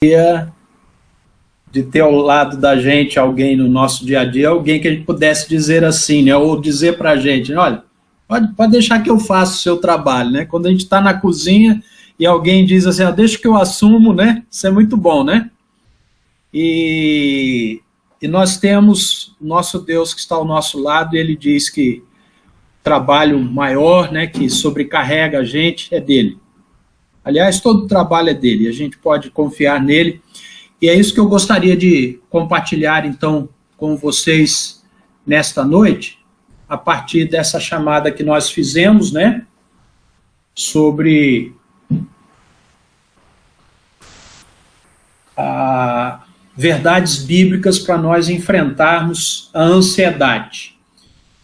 de ter ao lado da gente alguém no nosso dia a dia, alguém que a gente pudesse dizer assim, né, ou dizer para a gente, olha, pode deixar que eu faça o seu trabalho, né? Quando a gente está na cozinha e alguém diz assim, deixa que eu assumo, né? Isso é muito bom, né? E nós temos o nosso Deus que está ao nosso lado, e ele diz que o trabalho maior, né, que sobrecarrega a gente, é dele. Aliás, todo o trabalho é dele, a gente pode confiar nele. E é isso que eu gostaria de compartilhar, então, com vocês nesta noite, a partir dessa chamada que nós fizemos, né, sobre verdades bíblicas para nós enfrentarmos a ansiedade.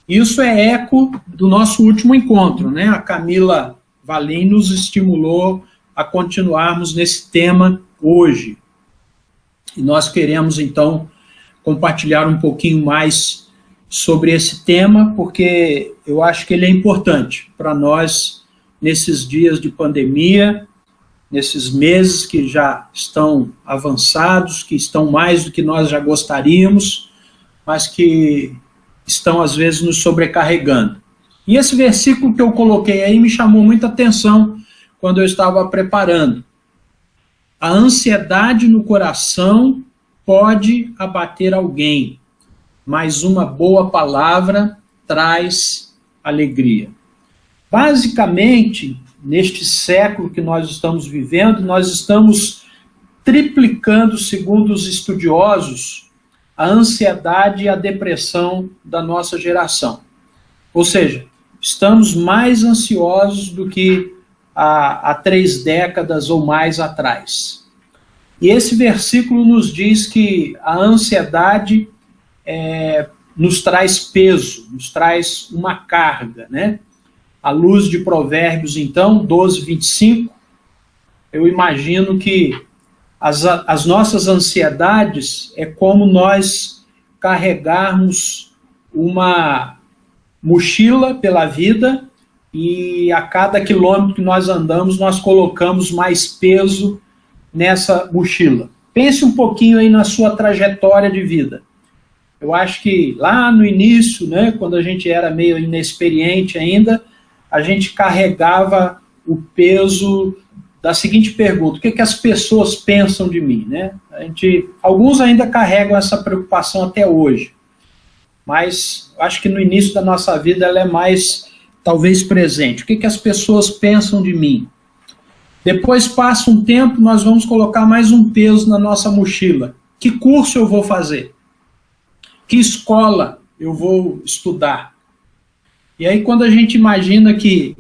Isso é eco do nosso último encontro, né? A Camila Valim nos estimulou a continuarmos nesse tema hoje. E nós queremos, então, compartilhar um pouquinho mais sobre esse tema, porque eu acho que ele é importante para nós nesses dias de pandemia, nesses meses que já estão avançados, que estão mais do que nós já gostaríamos, mas que estão, às vezes, nos sobrecarregando. E esse versículo que eu coloquei aí me chamou muita atenção quando eu estava preparando. A ansiedade no coração pode abater alguém, mas uma boa palavra traz alegria. Basicamente, neste século que nós estamos vivendo, nós estamos triplicando, segundo os estudiosos, a ansiedade e a depressão da nossa geração. Ou seja, estamos mais ansiosos do que há 3 décadas ou mais atrás. E esse versículo nos diz que a ansiedade nos traz peso, nos traz uma carga, né? À luz de Provérbios, então, 12:25, eu imagino que as nossas ansiedades é como nós carregarmos uma mochila pela vida, e a cada quilômetro que nós andamos, nós colocamos mais peso nessa mochila. Pense um pouquinho aí na sua trajetória de vida. Eu acho que lá no início, né, quando a gente era meio inexperiente ainda, a gente carregava o peso da seguinte pergunta: o que as pessoas pensam de mim? Né? Alguns ainda carregam essa preocupação até hoje, mas acho que no início da nossa vida ela é mais, talvez, presente. O que as pessoas pensam de mim? Depois passa um tempo, nós vamos colocar mais um peso na nossa mochila. Que curso eu vou fazer? Que escola eu vou estudar? E aí, quando a gente imagina que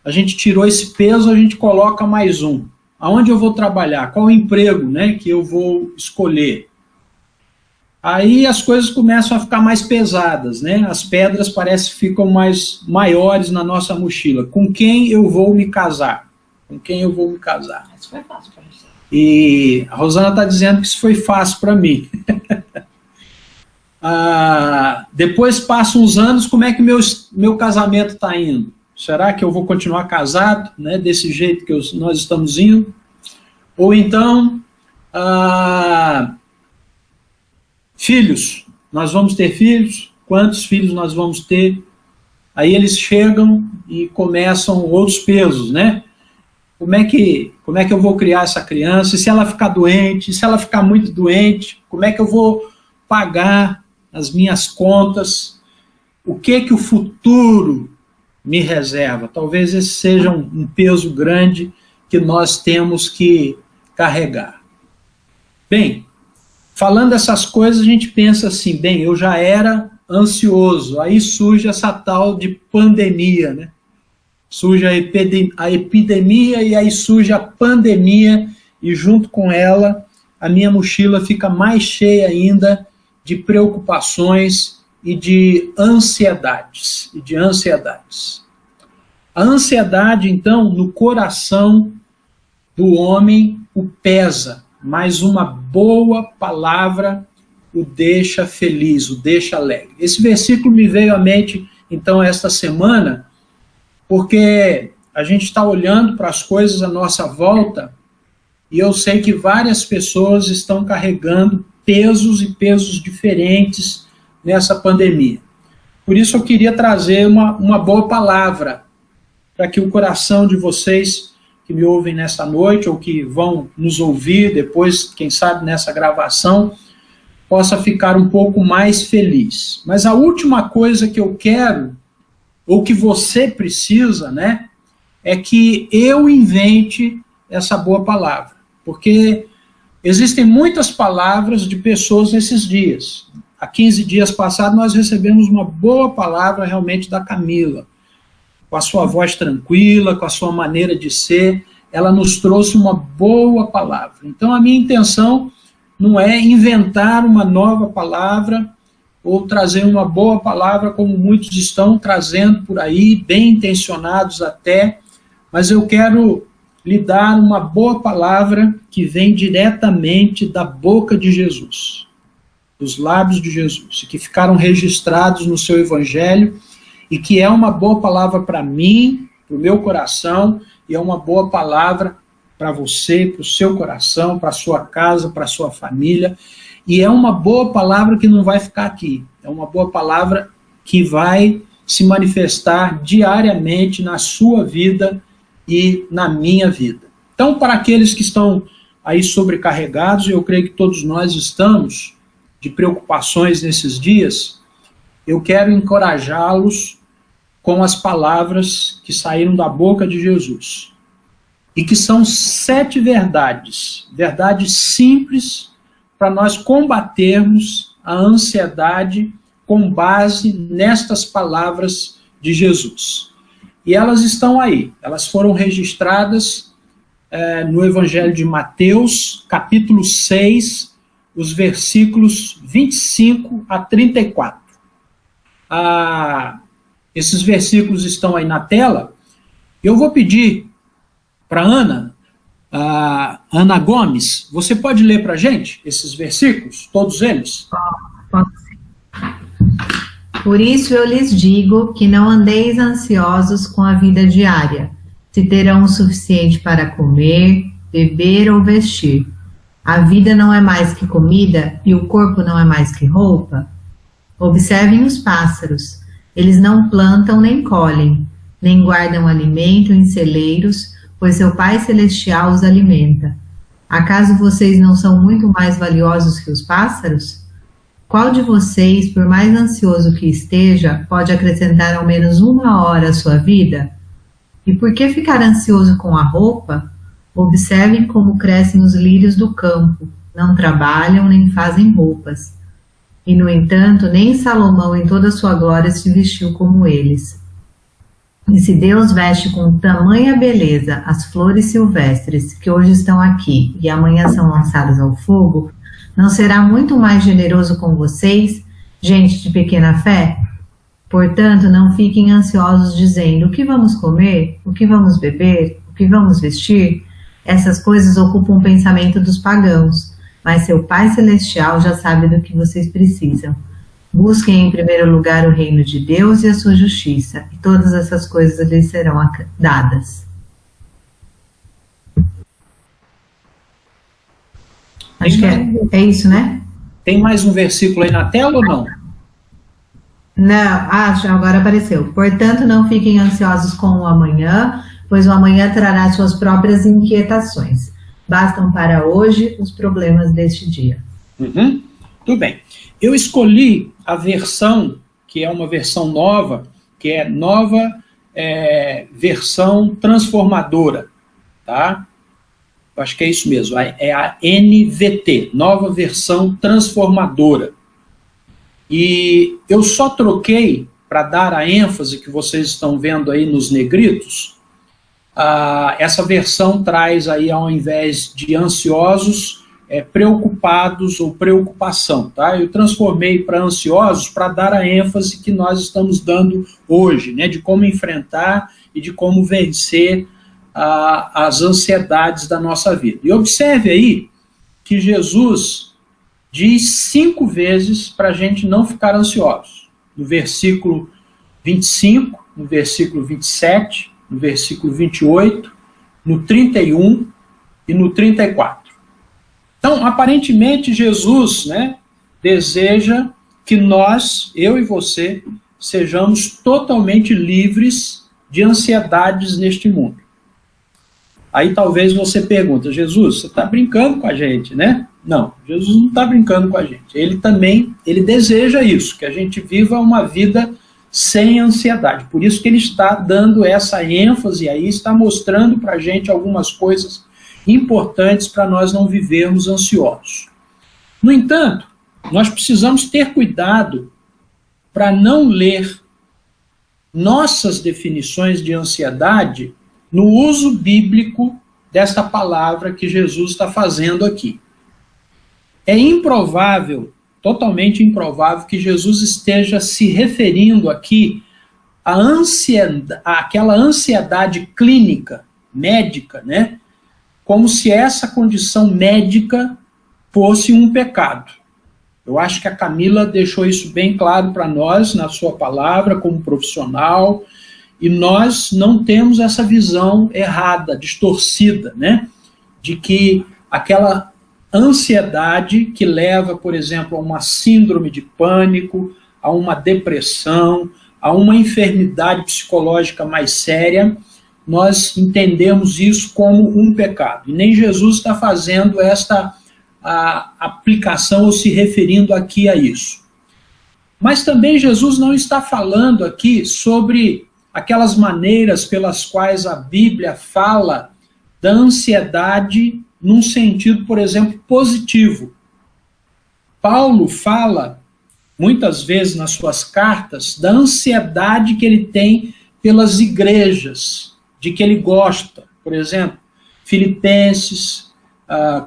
a gente tirou esse peso, a gente coloca mais um. Aonde eu vou trabalhar? Qual o emprego, né, que eu vou escolher? Aí as coisas começam a ficar mais pesadas, né? As pedras parecem que ficam maiores na nossa mochila. Com quem eu vou me casar? Com quem eu vou me casar? Isso foi fácil para você. E a Rosana está dizendo que isso foi fácil para mim. Depois passam uns anos, como é que meu casamento está indo? Será que eu vou continuar casado, né, desse jeito que nós estamos indo? Ou então, filhos, nós vamos ter filhos? Quantos filhos nós vamos ter? Aí eles chegam e começam outros pesos, né? Como é que eu vou criar essa criança? E se ela ficar doente? E se ela ficar muito doente? Como é que eu vou pagar as minhas contas? O que o futuro me reserva? Talvez esse seja um peso grande que nós temos que carregar. Bem, falando essas coisas, a gente pensa assim, bem, eu já era ansioso, aí surge essa tal de pandemia, né? Surge a epidemia e aí surge a pandemia, e junto com ela, a minha mochila fica mais cheia ainda de preocupações e de ansiedades. A ansiedade, então, no coração do homem o pesa, mas uma boa palavra o deixa feliz, o deixa alegre. Esse versículo me veio à mente, então, esta semana, porque a gente está olhando para as coisas à nossa volta e eu sei que várias pessoas estão carregando pesos e pesos diferentes nessa pandemia. Por isso eu queria trazer uma boa palavra para que o coração de vocês que me ouvem nessa noite ou que vão nos ouvir depois, quem sabe, nessa gravação, possa ficar um pouco mais feliz. Mas a última coisa que eu quero, ou que você precisa, né, é que eu invente essa boa palavra. Porque existem muitas palavras de pessoas nesses dias. Há 15 dias passados nós recebemos uma boa palavra realmente da Camila. Com a sua voz tranquila, com a sua maneira de ser, ela nos trouxe uma boa palavra. Então a minha intenção não é inventar uma nova palavra ou trazer uma boa palavra como muitos estão trazendo por aí, bem intencionados até, mas eu quero lhe dar uma boa palavra que vem diretamente da boca de Jesus, dos lábios de Jesus, que ficaram registrados no seu evangelho e que é uma boa palavra para mim, para o meu coração, e é uma boa palavra para você, para o seu coração, para a sua casa, para a sua família, e é uma boa palavra que não vai ficar aqui, é uma boa palavra que vai se manifestar diariamente na sua vida e na minha vida. Então, para aqueles que estão aí sobrecarregados, eu creio que todos nós estamos, de preocupações nesses dias, eu quero encorajá-los com as palavras que saíram da boca de Jesus, e que são 7 verdades, verdades simples, para nós combatermos a ansiedade com base nestas palavras de Jesus. E elas estão aí, elas foram registradas no Evangelho de Mateus, capítulo 6, os versículos 25 a 34. Esses versículos estão aí na tela. Eu vou pedir para Ana Gomes, você pode ler para a gente esses versículos, todos eles? Posso sim. Por isso eu lhes digo que não andeis ansiosos com a vida diária, se terão o suficiente para comer, beber ou vestir. A vida não é mais que comida e o corpo não é mais que roupa? Observem os pássaros. Eles não plantam nem colhem, nem guardam alimento em celeiros, pois seu Pai Celestial os alimenta. Acaso vocês não são muito mais valiosos que os pássaros? Qual de vocês, por mais ansioso que esteja, pode acrescentar ao menos 1 hora à sua vida? E por que ficar ansioso com a roupa? Observem como crescem os lírios do campo, não trabalham nem fazem roupas. E, no entanto, nem Salomão em toda a sua glória se vestiu como eles. E se Deus veste com tamanha beleza as flores silvestres que hoje estão aqui e amanhã são lançadas ao fogo, não será muito mais generoso com vocês, gente de pequena fé? Portanto, não fiquem ansiosos dizendo: o que vamos comer? O que vamos beber? O que vamos vestir? Essas coisas ocupam o pensamento dos pagãos, mas seu Pai Celestial já sabe do que vocês precisam. Busquem em primeiro lugar o reino de Deus e a sua justiça, e todas essas coisas lhes serão dadas. Acho que é isso, né? Tem mais um versículo aí na tela ou não? Não, agora apareceu. Portanto, não fiquem ansiosos com o amanhã, pois o amanhã trará suas próprias inquietações. Bastam para hoje os problemas deste dia. Tudo bem. Eu escolhi a versão, que é uma versão nova, que é nova versão transformadora, tá? Eu acho que é isso mesmo, é a NVT, nova versão transformadora. E eu só troquei, para dar a ênfase que vocês estão vendo aí nos negritos, essa versão traz aí, ao invés de ansiosos, preocupados ou preocupação, tá? Eu transformei para ansiosos para dar a ênfase que nós estamos dando hoje, né? De como enfrentar e de como vencer as ansiedades da nossa vida. E observe aí que Jesus diz 5 vezes para a gente não ficar ansiosos. No versículo 25, no versículo 27, no versículo 28, no 31 e no 34. Então, aparentemente, Jesus, né, deseja que nós, eu e você, sejamos totalmente livres de ansiedades neste mundo. Aí talvez você pergunte, Jesus, você está brincando com a gente, né? Não, Jesus não está brincando com a gente. Ele deseja isso, que a gente viva uma vida sem ansiedade. Por isso que ele está dando essa ênfase aí, está mostrando para a gente algumas coisas importantes para nós não vivermos ansiosos. No entanto, nós precisamos ter cuidado para não ler nossas definições de ansiedade no uso bíblico desta palavra que Jesus está fazendo aqui. É improvável, totalmente improvável, que Jesus esteja se referindo aqui àquela ansiedade clínica, médica, né? Como se essa condição médica fosse um pecado. Eu acho que a Camila deixou isso bem claro para nós, na sua palavra, como profissional, e nós não temos essa visão errada, distorcida, né? De que aquela ansiedade que leva, por exemplo, a uma síndrome de pânico, a uma depressão, a uma enfermidade psicológica mais séria, nós entendemos isso como um pecado. E nem Jesus está fazendo esta aplicação ou se referindo aqui a isso. Mas também Jesus não está falando aqui sobre aquelas maneiras pelas quais a Bíblia fala da ansiedade num sentido, por exemplo, positivo. Paulo fala, muitas vezes nas suas cartas, da ansiedade que ele tem pelas igrejas, de que ele gosta. Por exemplo, Filipenses,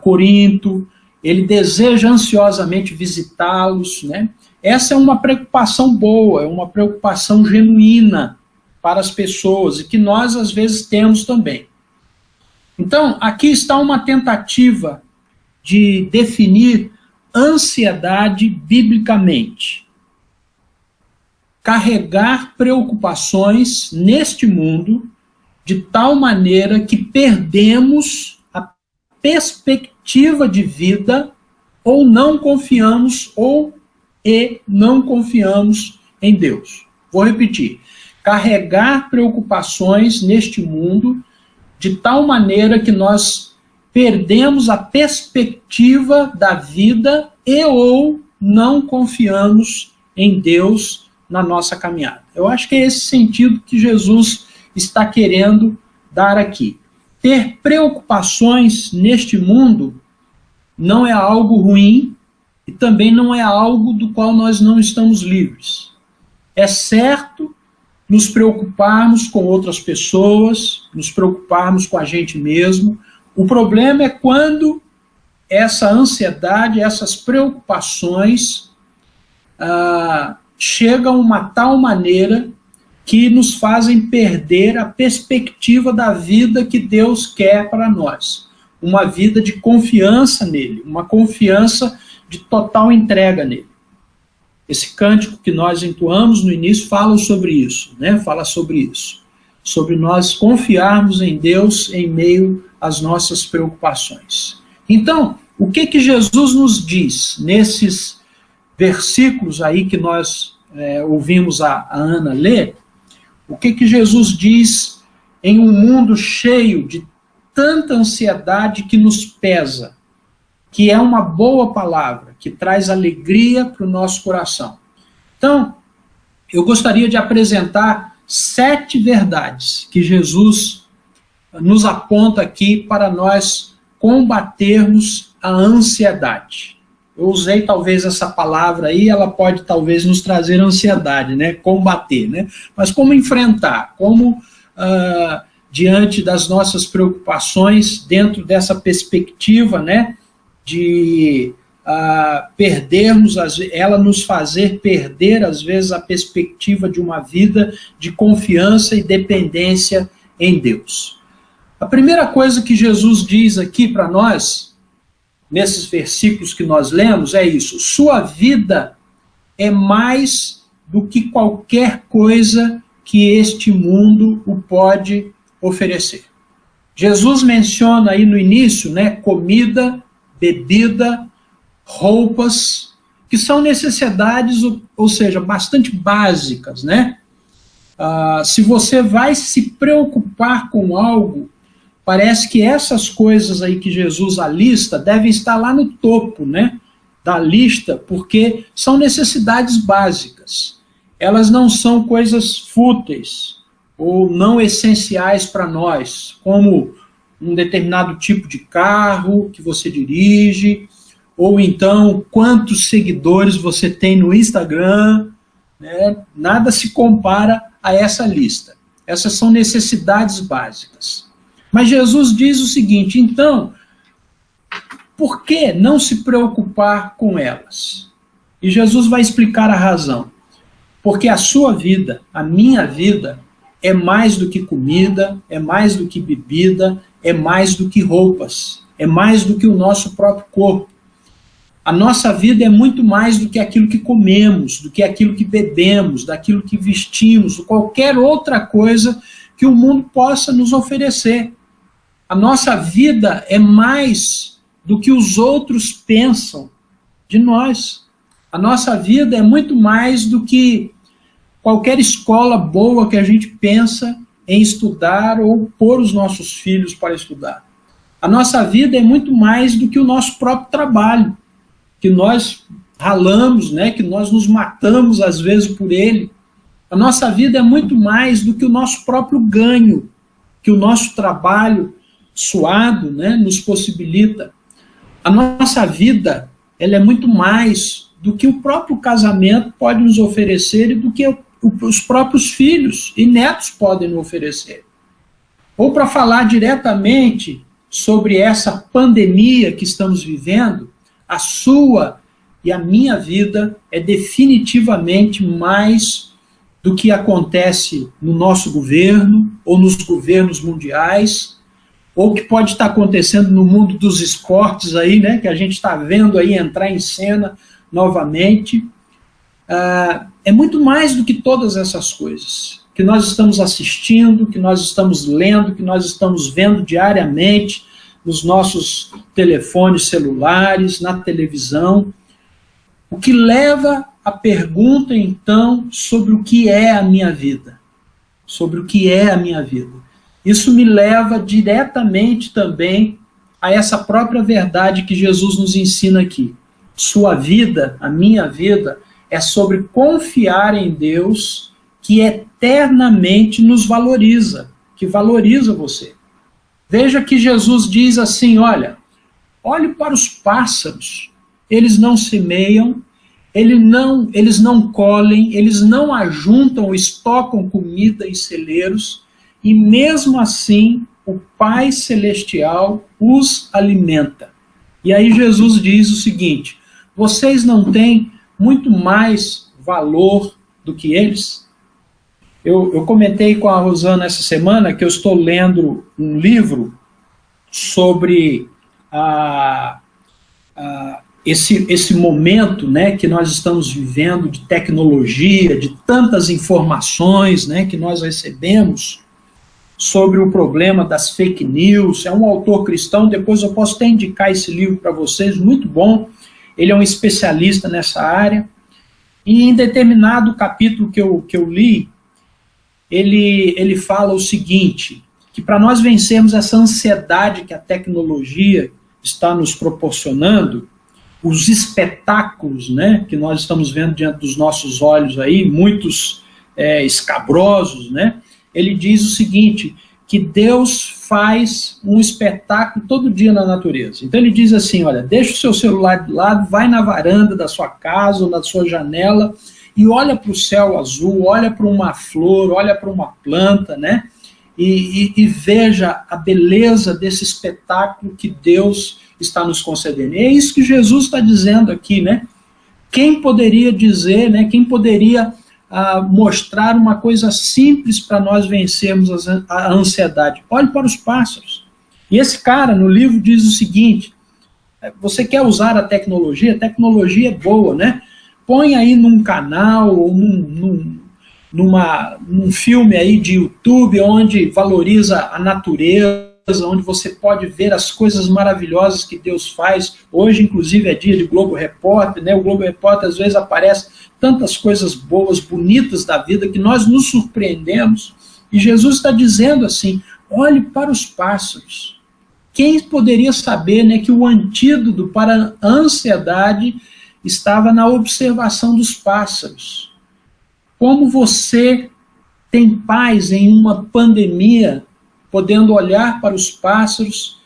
Corinto, ele deseja ansiosamente visitá-los, né? Essa é uma preocupação boa, é uma preocupação genuína para as pessoas, e que nós às vezes temos também. Então, aqui está uma tentativa de definir ansiedade biblicamente. Carregar preocupações neste mundo de tal maneira que perdemos a perspectiva de vida ou não confiamos em Deus. Vou repetir. Carregar preocupações neste mundo de tal maneira que nós perdemos a perspectiva da vida e ou não confiamos em Deus na nossa caminhada. Eu acho que é esse sentido que Jesus está querendo dar aqui. Ter preocupações neste mundo não é algo ruim e também não é algo do qual nós não estamos livres. É certo nos preocuparmos com outras pessoas, nos preocuparmos com a gente mesmo. O problema é quando essa ansiedade, essas preocupações chegam a uma tal maneira que nos fazem perder a perspectiva da vida que Deus quer para nós. Uma vida de confiança nele, uma confiança de total entrega nele. Esse cântico que nós entoamos no início fala sobre isso, né? Fala sobre isso. Sobre nós confiarmos em Deus em meio às nossas preocupações. Então, o que Jesus nos diz nesses versículos aí que nós ouvimos a Ana ler? O que Jesus diz em um mundo cheio de tanta ansiedade que nos pesa? Que é uma boa palavra, que traz alegria para o nosso coração. Então, eu gostaria de apresentar 7 verdades que Jesus nos aponta aqui para nós combatermos a ansiedade. Eu usei talvez essa palavra aí, ela pode talvez nos trazer ansiedade, né? Combater, né? Mas como enfrentar? Como, diante das nossas preocupações, dentro dessa perspectiva, né? De perdermos, ela nos fazer perder, às vezes, a perspectiva de uma vida de confiança e dependência em Deus. A primeira coisa que Jesus diz aqui para nós, nesses versículos que nós lemos, é isso: sua vida é mais do que qualquer coisa que este mundo o pode oferecer. Jesus menciona aí no início, né, comida, bebida, roupas, que são necessidades, ou seja, bastante básicas, né? Se você vai se preocupar com algo, parece que essas coisas aí que Jesus alista devem estar lá no topo, né, da lista, porque são necessidades básicas. Elas não são coisas fúteis ou não essenciais para nós, como um determinado tipo de carro que você dirige, ou então quantos seguidores você tem no Instagram, né? Nada se compara a essa lista. Essas são necessidades básicas. Mas Jesus diz o seguinte, então, por que não se preocupar com elas? E Jesus vai explicar a razão. Porque a sua vida, a minha vida, é mais do que comida, é mais do que bebida, é mais do que roupas, é mais do que o nosso próprio corpo. A nossa vida é muito mais do que aquilo que comemos, do que aquilo que bebemos, daquilo que vestimos, ou qualquer outra coisa que o mundo possa nos oferecer. A nossa vida é mais do que os outros pensam de nós. A nossa vida é muito mais do que qualquer escola boa que a gente pensa em estudar ou pôr os nossos filhos para estudar. A nossa vida é muito mais do que o nosso próprio trabalho, que nós ralamos, né, que nós nos matamos às vezes por ele. A nossa vida é muito mais do que o nosso próprio ganho, que o nosso trabalho suado, né, nos possibilita. A nossa vida, ela é muito mais do que o próprio casamento pode nos oferecer e do que os próprios filhos e netos podem nos oferecer. Ou para falar diretamente sobre essa pandemia que estamos vivendo, a sua e a minha vida é definitivamente mais do que acontece no nosso governo, ou nos governos mundiais, ou que pode estar acontecendo no mundo dos esportes aí, né, que a gente está vendo aí entrar em cena novamente. É muito mais do que todas essas coisas que nós estamos assistindo, que nós estamos lendo, que nós estamos vendo diariamente nos nossos telefones celulares, na televisão. O que leva a pergunta, então, sobre o que é a minha vida. Sobre o que é a minha vida. Isso me leva diretamente também a essa própria verdade que Jesus nos ensina aqui. Sua vida, a minha vida, é sobre confiar em Deus que eternamente nos valoriza, que valoriza você. Veja que Jesus diz assim, olha, olhe para os pássaros, eles não semeiam, eles não colhem, eles não ajuntam, estocam comida em celeiros, e mesmo assim o Pai Celestial os alimenta. E aí Jesus diz o seguinte, vocês não têm muito mais valor do que eles? Eu comentei com a Rosana essa semana que eu estou lendo um livro sobre esse momento, né, que nós estamos vivendo de tecnologia, de tantas informações, né, que nós recebemos sobre o problema das fake news. É um autor cristão, depois eu posso até indicar esse livro para vocês, muito bom. Ele é um especialista nessa área. E em determinado capítulo que eu li, ele fala o seguinte, que para nós vencermos essa ansiedade que a tecnologia está nos proporcionando, os espetáculos, né, que nós estamos vendo diante dos nossos olhos aí, muitos escabrosos, né, ele diz o seguinte, que Deus faz um espetáculo todo dia na natureza. Então ele diz assim, olha, deixa o seu celular de lado, vai na varanda da sua casa ou na sua janela e olha para o céu azul, olha para uma flor, olha para uma planta, né? E veja a beleza desse espetáculo que Deus está nos concedendo. E é isso que Jesus está dizendo aqui, né? Quem poderia dizer, né? Quem poderia mostrar uma coisa simples para nós vencermos a ansiedade? Olhe para os pássaros. E esse cara no livro diz o seguinte, você quer usar a tecnologia? A tecnologia é boa, né? Põe aí num canal ou num filme aí de YouTube onde valoriza a natureza, onde você pode ver as coisas maravilhosas que Deus faz. Hoje, inclusive, é dia de Globo Repórter, né? O Globo Repórter, às vezes, aparece tantas coisas boas, bonitas da vida, que nós nos surpreendemos. E Jesus está dizendo assim, olhe para os pássaros. Quem poderia saber, né, que o antídoto para a ansiedade estava na observação dos pássaros? Como você tem paz em uma pandemia, podendo olhar para os pássaros,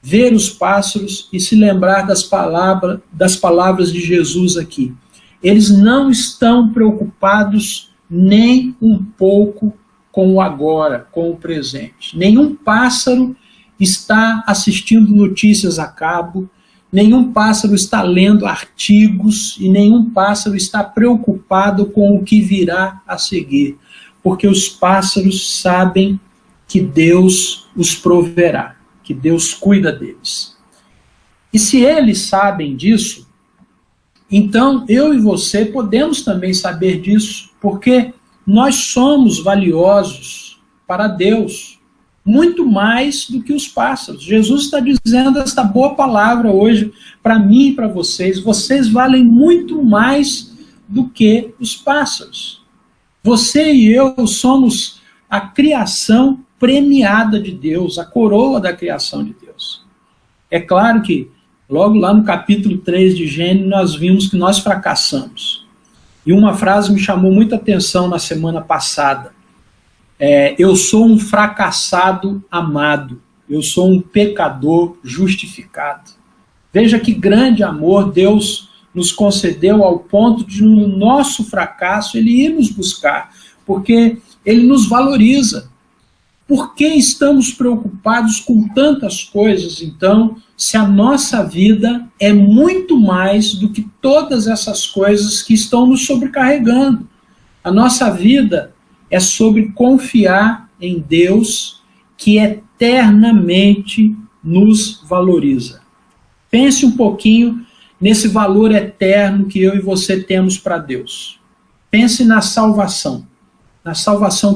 ver os pássaros e se lembrar das palavras de Jesus aqui. Eles não estão preocupados nem um pouco com o agora, com o presente. Nenhum pássaro está assistindo notícias a cabo, nenhum pássaro está lendo artigos e nenhum pássaro está preocupado com o que virá a seguir, porque os pássaros sabem que Deus os proverá, que Deus cuida deles. E se eles sabem disso, então eu e você podemos também saber disso, porque nós somos valiosos para Deus, muito mais do que os pássaros. Jesus está dizendo esta boa palavra hoje para mim e para vocês. Vocês valem muito mais do que os pássaros. Você e eu somos a criação premiada de Deus, a coroa da criação de Deus. É claro que, logo lá no capítulo 3 de Gênesis, nós vimos que nós fracassamos. E uma frase me chamou muita atenção na semana passada. Eu sou um fracassado amado, eu sou um pecador justificado. Veja que grande amor Deus nos concedeu ao ponto de, no nosso fracasso, Ele ir nos buscar, porque Ele nos valoriza. Por que estamos preocupados com tantas coisas, então, se a nossa vida é muito mais do que todas essas coisas que estão nos sobrecarregando? A nossa vida é sobre confiar em Deus, que eternamente nos valoriza. Pense um pouquinho nesse valor eterno que eu e você temos para Deus. Pense na salvação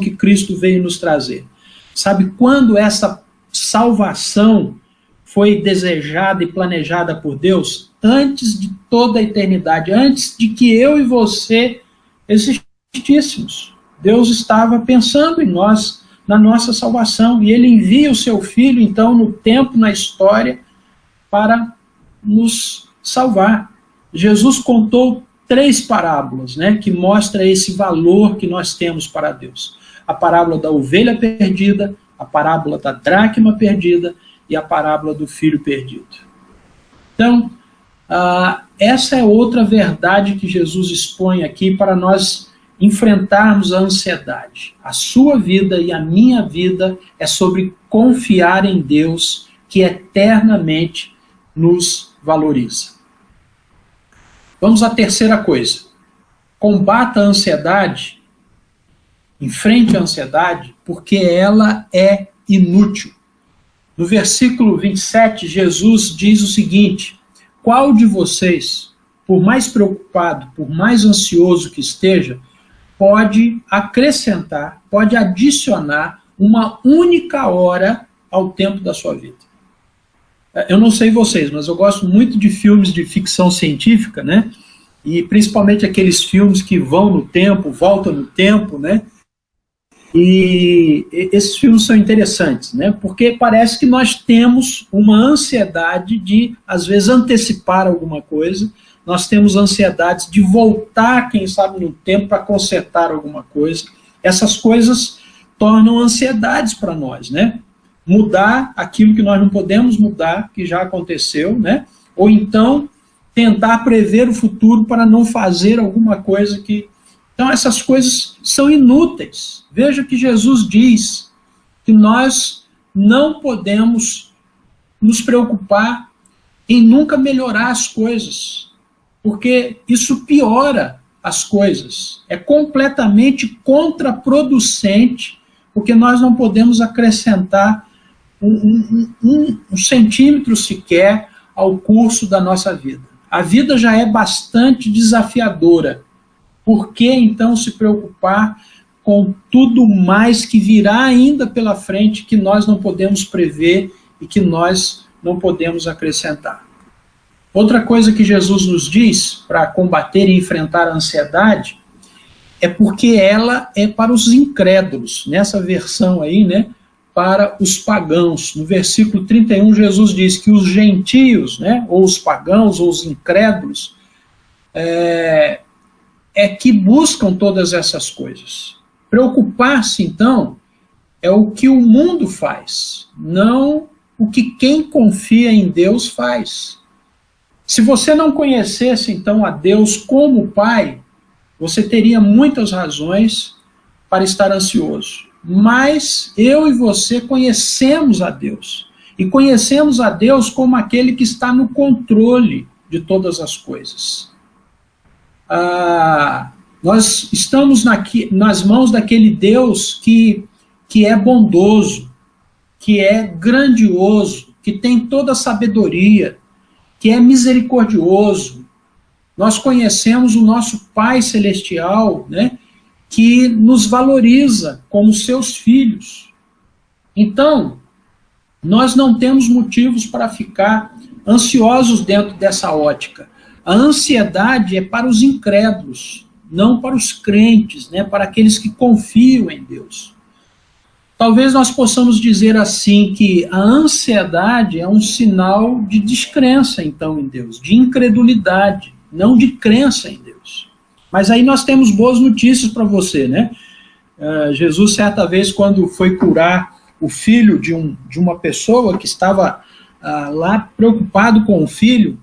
que Cristo veio nos trazer. Sabe quando essa salvação foi desejada e planejada por Deus? Antes de toda a eternidade, antes de que eu e você existíssemos. Deus estava pensando em nós, na nossa salvação, e Ele envia o seu Filho, então, no tempo, na história, para nos salvar. Jesus contou 3 parábolas, né, que mostram esse valor que nós temos para Deus. A parábola da ovelha perdida, a parábola da dracma perdida e a parábola do filho perdido. Então, essa é outra verdade que Jesus expõe aqui para nós enfrentarmos a ansiedade. A sua vida e a minha vida é sobre confiar em Deus, que eternamente nos valoriza. Vamos à terceira coisa. Combata a ansiedade, enfrente a ansiedade, porque ela é inútil. No versículo 27, Jesus diz o seguinte: qual de vocês, por mais preocupado, por mais ansioso que esteja, pode acrescentar, pode adicionar uma única hora ao tempo da sua vida? Eu não sei vocês, mas eu gosto muito de filmes de ficção científica, né? E principalmente aqueles filmes que vão no tempo, voltam no tempo, né? E esses filmes são interessantes, né? Porque parece que nós temos uma ansiedade de, às vezes, antecipar alguma coisa. Nós temos ansiedades de voltar, quem sabe, no tempo para consertar alguma coisa. Essas coisas tornam ansiedades para nós, né? Mudar aquilo que nós não podemos mudar, que já aconteceu, né? Ou então tentar prever o futuro para não fazer alguma coisa que... Então essas coisas são inúteis. Veja que Jesus diz que nós não podemos nos preocupar em nunca melhorar as coisas, porque isso piora as coisas. É completamente contraproducente, porque nós não podemos acrescentar um centímetro sequer ao curso da nossa vida. A vida já é bastante desafiadora. Por que então se preocupar com tudo mais que virá ainda pela frente, que nós não podemos prever e que nós não podemos acrescentar. Outra coisa que Jesus nos diz para combater e enfrentar a ansiedade é porque ela é para os incrédulos. Nessa versão aí, né, para os pagãos. No versículo 31, Jesus diz que os gentios, né, ou os pagãos, ou os incrédulos, é que buscam todas essas coisas. Preocupar-se, então, é o que o mundo faz, não o que quem confia em Deus faz. Se você não conhecesse, então, a Deus como Pai, você teria muitas razões para estar ansioso. Mas eu e você conhecemos a Deus. E conhecemos a Deus como aquele que está no controle de todas as coisas. Nós estamos nas mãos daquele Deus que é bondoso, que é grandioso, que tem toda a sabedoria, que é misericordioso. Nós conhecemos o nosso Pai Celestial, né, que nos valoriza como seus filhos. Então, nós não temos motivos para ficar ansiosos dentro dessa ótica. A ansiedade é para os incrédulos, não para os crentes, né, para aqueles que confiam em Deus. Talvez nós possamos dizer assim que a ansiedade é um sinal de descrença, então, em Deus, de incredulidade, não de crença em Deus. Mas aí nós temos boas notícias para você, né? Jesus, certa vez, quando foi curar o filho de uma pessoa que estava lá preocupado com o filho,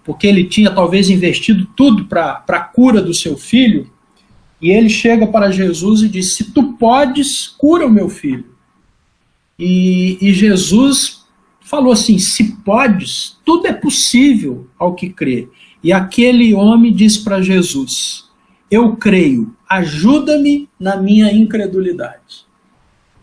porque ele tinha talvez investido tudo para a cura do seu filho, e ele chega para Jesus e diz: se tu podes, cura o meu filho. E Jesus falou assim: se podes, tudo é possível ao que crê. E aquele homem diz para Jesus: eu creio, ajuda-me na minha incredulidade.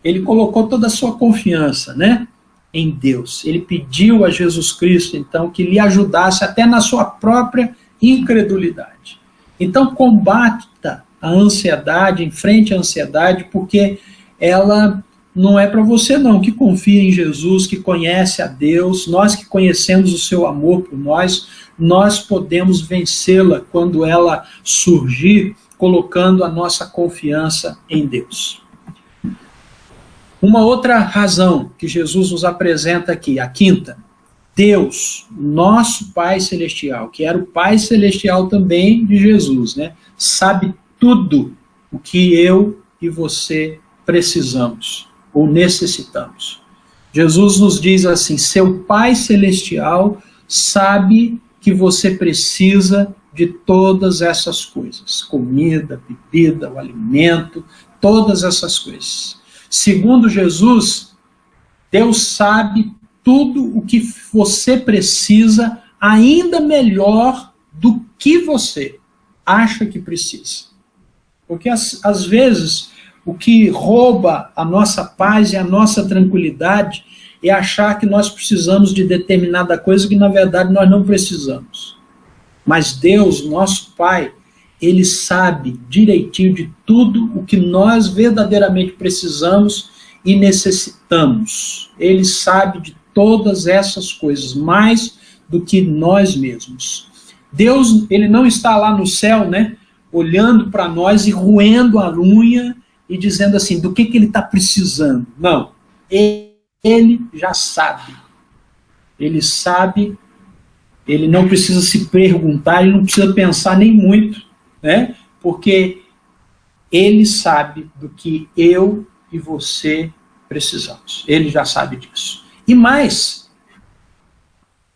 Ele colocou toda a sua confiança, né, em Deus. Ele pediu a Jesus Cristo, então, que lhe ajudasse até na sua própria incredulidade. Então, combata a ansiedade, enfrente a ansiedade, porque ela não é para você não, que confia em Jesus, que conhece a Deus. Nós que conhecemos o seu amor por nós podemos vencê-la quando ela surgir, colocando a nossa confiança em Deus. Uma outra razão que Jesus nos apresenta aqui, a quinta: Deus, nosso Pai Celestial, que era o Pai Celestial também de Jesus, né, sabe tudo o que eu e você precisamos ou necessitamos. Jesus nos diz assim: seu Pai Celestial sabe que você precisa de todas essas coisas, comida, bebida, o alimento, todas essas coisas. Segundo Jesus, Deus sabe tudo o que você precisa, ainda melhor do que você acha que precisa. Porque às vezes o que rouba a nossa paz e a nossa tranquilidade é achar que nós precisamos de determinada coisa que na verdade nós não precisamos. Mas Deus, nosso Pai, Ele sabe direitinho de tudo o que nós verdadeiramente precisamos e necessitamos. Ele sabe de todas essas coisas, mais do que nós mesmos. Deus, Ele não está lá no céu, né, olhando para nós e roendo a unha e dizendo assim, do que Ele está precisando. Não, Ele já sabe. Ele sabe, Ele não precisa se perguntar, Ele não precisa pensar nem muito, né, porque Ele sabe do que eu e você precisamos. Ele já sabe disso. E mais,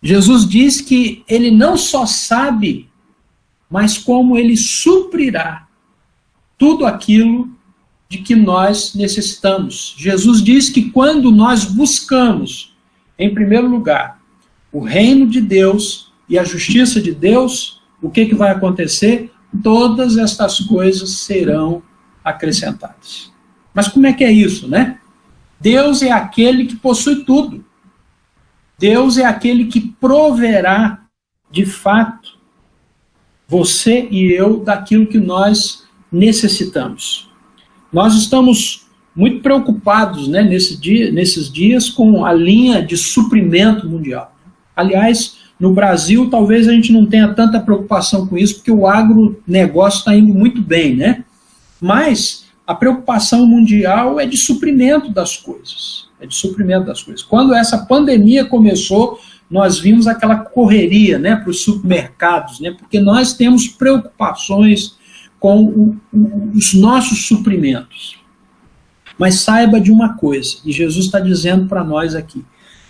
Jesus diz que Ele não só sabe, mas como Ele suprirá tudo aquilo de que nós necessitamos. Jesus diz que quando nós buscamos, em primeiro lugar, o reino de Deus e a justiça de Deus, o que vai acontecer? Todas estas coisas serão acrescentadas. Mas como é que é isso, né? Deus é aquele que possui tudo. Deus é aquele que proverá, de fato, você e eu, daquilo que nós necessitamos. Nós estamos muito preocupados, né, nesses dias com a linha de suprimento mundial. Aliás, no Brasil, talvez a gente não tenha tanta preocupação com isso, porque o agronegócio está indo muito bem, né? Mas a preocupação mundial é de suprimento das coisas. É de suprimento das coisas. Quando essa pandemia começou, nós vimos aquela correria, né, para os supermercados, né, porque nós temos preocupações com os nossos suprimentos. Mas saiba de uma coisa, e Jesus está dizendo para nós aqui,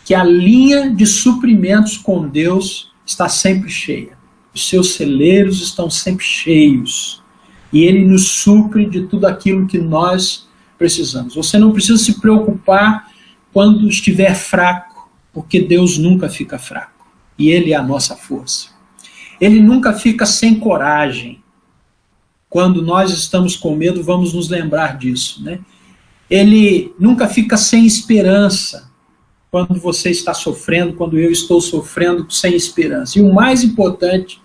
que a linha de suprimentos com Deus está sempre cheia. Os seus celeiros estão sempre cheios. E Ele nos supre de tudo aquilo que nós precisamos. Você não precisa se preocupar quando estiver fraco, porque Deus nunca fica fraco. E Ele é a nossa força. Ele nunca fica sem coragem. Quando nós estamos com medo, vamos nos lembrar disso, né? Ele nunca fica sem esperança. Quando você está sofrendo, quando eu estou sofrendo sem esperança. E o mais importante,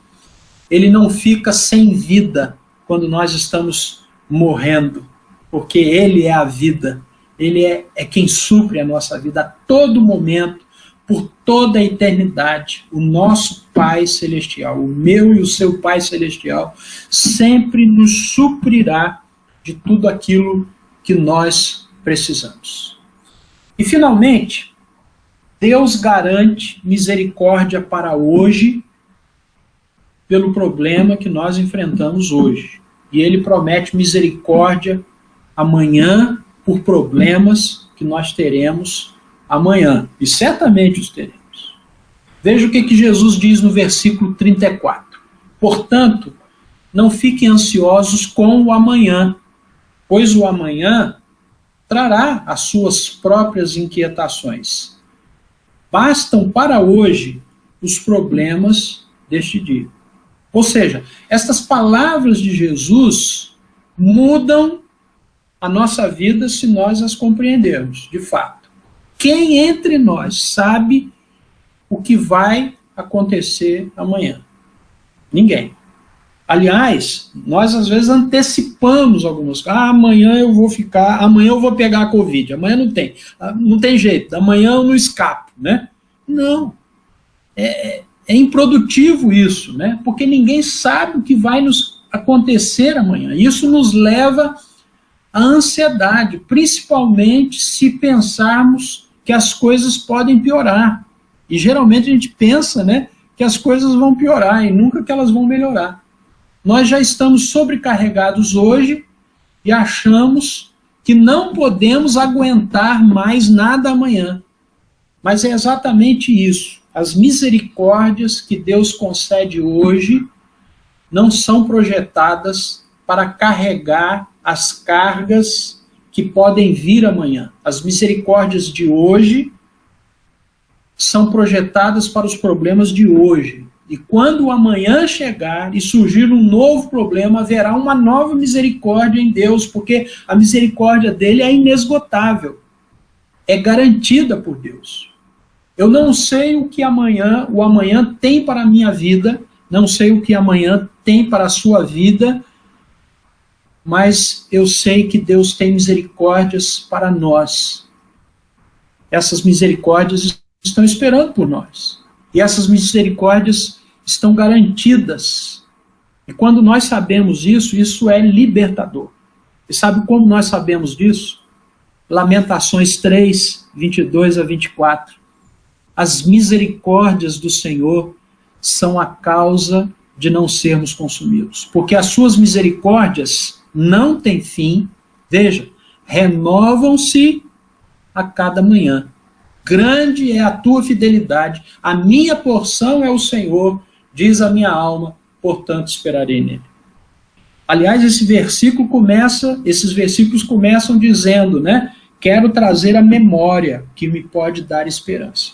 Ele não fica sem vida quando nós estamos morrendo, porque Ele é a vida, Ele é quem supre a nossa vida a todo momento, por toda a eternidade. O nosso Pai Celestial, o meu e o seu Pai Celestial, sempre nos suprirá de tudo aquilo que nós precisamos. E finalmente, Deus garante misericórdia para hoje pelo problema que nós enfrentamos hoje. E Ele promete misericórdia amanhã por problemas que nós teremos amanhã. E certamente os teremos. Veja o que Jesus diz no versículo 34. Portanto, não fiquem ansiosos com o amanhã, pois o amanhã trará as suas próprias inquietações. Bastam para hoje os problemas deste dia. Ou seja, estas palavras de Jesus mudam a nossa vida se nós as compreendermos, de fato. Quem entre nós sabe o que vai acontecer amanhã? Ninguém. Aliás, nós às vezes antecipamos algumas coisas. Amanhã eu vou pegar a Covid. Amanhã não tem jeito. Amanhã eu não escapo, né? Não. É improdutivo isso, né? Porque ninguém sabe o que vai nos acontecer amanhã. Isso nos leva à ansiedade, principalmente se pensarmos que as coisas podem piorar. E geralmente a gente pensa, né, que as coisas vão piorar e nunca que elas vão melhorar. Nós já estamos sobrecarregados hoje e achamos que não podemos aguentar mais nada amanhã. Mas é exatamente isso. As misericórdias que Deus concede hoje não são projetadas para carregar as cargas que podem vir amanhã. As misericórdias de hoje são projetadas para os problemas de hoje. E quando o amanhã chegar e surgir um novo problema, haverá uma nova misericórdia em Deus, porque a misericórdia dele é inesgotável, é garantida por Deus. Eu não sei o que o amanhã tem para a minha vida, não sei o que amanhã tem para a sua vida, mas eu sei que Deus tem misericórdias para nós. Essas misericórdias estão esperando por nós. E essas misericórdias estão garantidas. E quando nós sabemos isso, isso é libertador. E sabe como nós sabemos disso? Lamentações 3, 22 a 24. As misericórdias do Senhor são a causa de não sermos consumidos. Porque as suas misericórdias não têm fim. Veja, renovam-se a cada manhã. Grande é a tua fidelidade, a minha porção é o Senhor, diz a minha alma, portanto esperarei nele. Aliás, esses versículos começam dizendo, né? Quero trazer a memória que me pode dar esperança.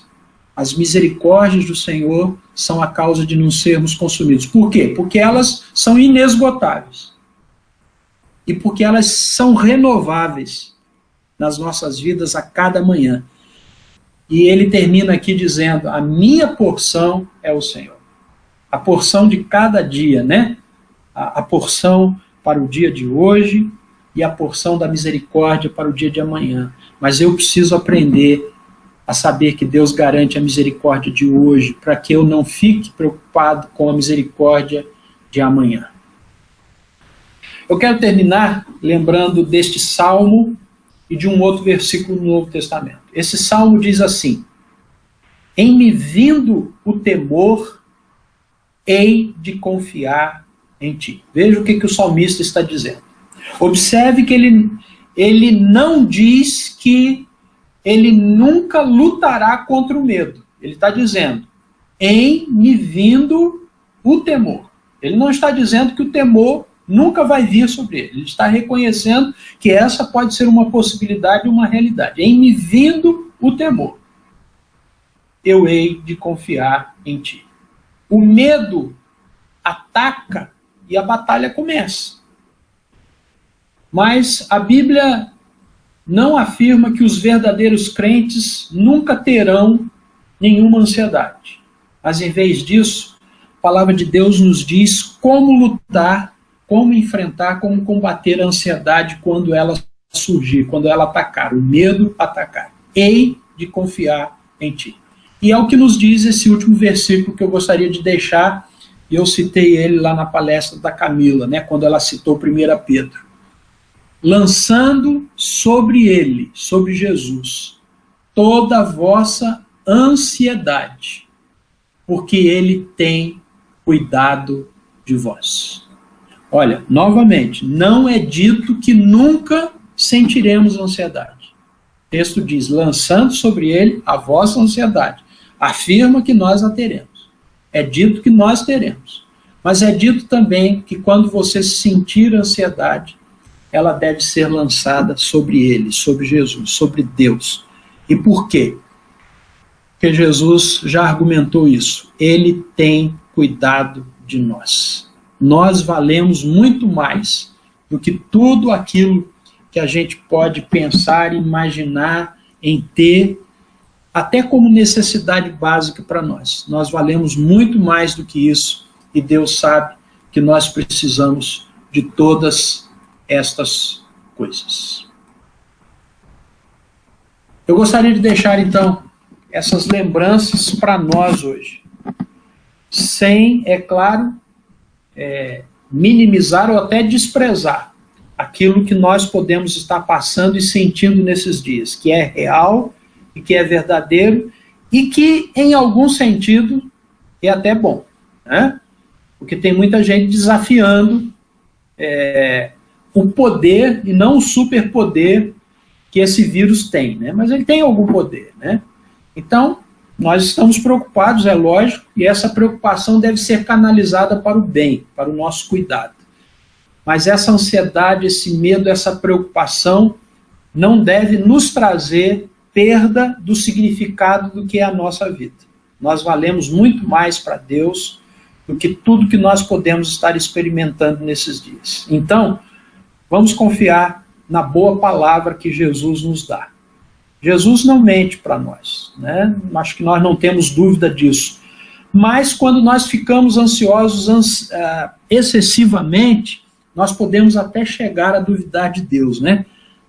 As misericórdias do Senhor são a causa de não sermos consumidos. Por quê? Porque elas são inesgotáveis. E porque elas são renováveis nas nossas vidas a cada manhã. E ele termina aqui dizendo, a minha porção é o Senhor. A porção de cada dia, né? A porção para o dia de hoje e a porção da misericórdia para o dia de amanhã. Mas eu preciso aprender a saber que Deus garante a misericórdia de hoje, para que eu não fique preocupado com a misericórdia de amanhã. Eu quero terminar lembrando deste salmo e de um outro versículo no Novo Testamento. Esse salmo diz assim: em me vindo o temor, hei de confiar em ti. Veja o que o salmista está dizendo. Observe que ele não diz que ele nunca lutará contra o medo. Ele está dizendo, em me vindo o temor. Ele não está dizendo que o temor nunca vai vir sobre ele. Ele está reconhecendo que essa pode ser uma possibilidade e uma realidade. Em me vindo o temor, eu hei de confiar em ti. O medo ataca e a batalha começa. Mas a Bíblia não afirma que os verdadeiros crentes nunca terão nenhuma ansiedade. Mas em vez disso, a palavra de Deus nos diz como lutar, como enfrentar, como combater a ansiedade quando ela surgir, quando ela atacar, o medo atacar. Hei de confiar em ti. E é o que nos diz esse último versículo que eu gostaria de deixar, e eu citei ele lá na palestra da Camila, né, quando ela citou 1 Pedro. Lançando sobre ele, sobre Jesus, toda a vossa ansiedade, porque ele tem cuidado de vós. Olha, novamente, não é dito que nunca sentiremos ansiedade. O texto diz, lançando sobre ele a vossa ansiedade. Afirma que nós a teremos. É dito que nós teremos. Mas é dito também que quando você sentir ansiedade, ela deve ser lançada sobre ele, sobre Jesus, sobre Deus. E por quê? Porque Jesus já argumentou isso. Ele tem cuidado de nós. Nós valemos muito mais do que tudo aquilo que a gente pode pensar, imaginar, em ter, até como necessidade básica para nós. Nós valemos muito mais do que isso, e Deus sabe que nós precisamos de todas estas coisas. Eu gostaria de deixar, então, essas lembranças para nós hoje. Sem, é claro, minimizar ou até desprezar aquilo que nós podemos estar passando e sentindo nesses dias, que é real e que é verdadeiro e que, em algum sentido, é até bom, né? Porque tem muita gente desafiando o poder e não o superpoder que esse vírus tem, né? Mas ele tem algum poder, né? Então, nós estamos preocupados, é lógico, e essa preocupação deve ser canalizada para o bem, para o nosso cuidado. Mas essa ansiedade, esse medo, essa preocupação não deve nos trazer perda do significado do que é a nossa vida. Nós valemos muito mais para Deus do que tudo que nós podemos estar experimentando nesses dias. Então, vamos confiar na boa palavra que Jesus nos dá. Jesus não mente para nós, né? Acho que nós não temos dúvida disso. Mas quando nós ficamos ansiosos excessivamente, nós podemos até chegar a duvidar de Deus, né?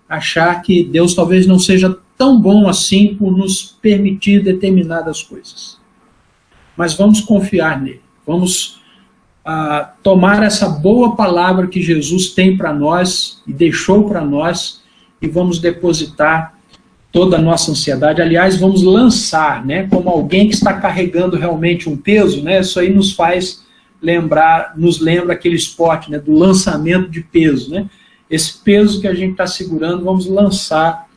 Achar que Deus talvez não seja tão bom assim por nos permitir determinadas coisas. Mas vamos confiar nele. Vamos tomar essa boa palavra que Jesus tem para nós e deixou para nós e vamos depositar toda a nossa ansiedade. Aliás, vamos lançar, né, como alguém que está carregando realmente um peso, né? Isso aí nos lembra aquele esporte, né, do lançamento de peso, né? Esse peso que a gente está segurando, vamos lançar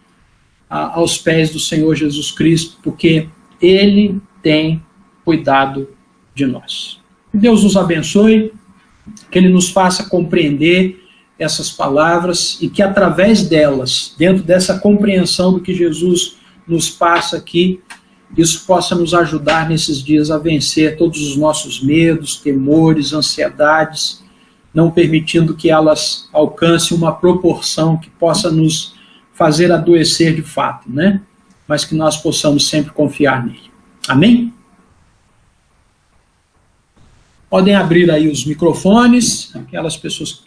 aos pés do Senhor Jesus Cristo, porque Ele tem cuidado de nós. Que Deus nos abençoe, que Ele nos faça compreender essas palavras e que através delas, dentro dessa compreensão do que Jesus nos passa aqui, isso possa nos ajudar nesses dias a vencer todos os nossos medos, temores, ansiedades, não permitindo que elas alcancem uma proporção que possa nos fazer adoecer de fato, né? Mas que nós possamos sempre confiar nele. Amém? Podem abrir aí os microfones, aquelas pessoas que